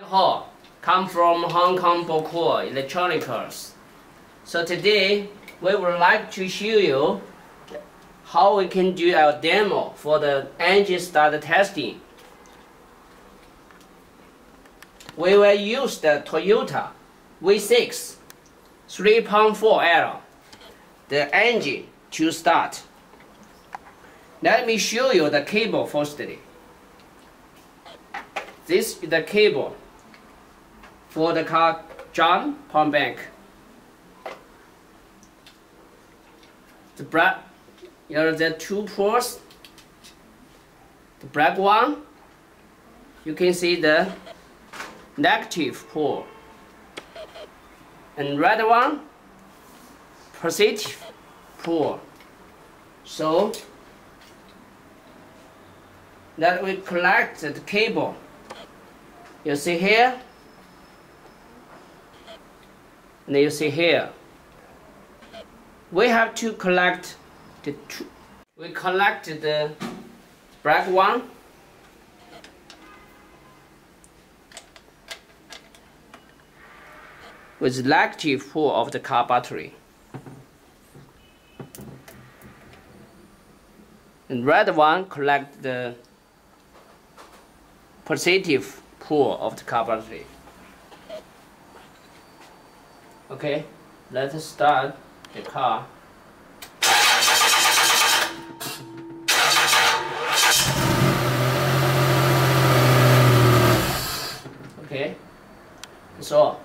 Hall come from Hong Kong Bocoor Electronicals. So today we would like to show you how we can do our demo for the engine start testing. We will use the Toyota V6 3.4L, the engine to start. Let me show you the cable firstly. This is the cable for the car jump pump bank. The black, the two ports. The black one, you can see the negative pole, and red one, positive pole. So that we collect the cable. You see here, and you see here. We have to collect the two. We collect the black one with the negative pole of the car battery, and red one collect the positive pole of the car battery. Okay, let us start the car. Okay, that's all.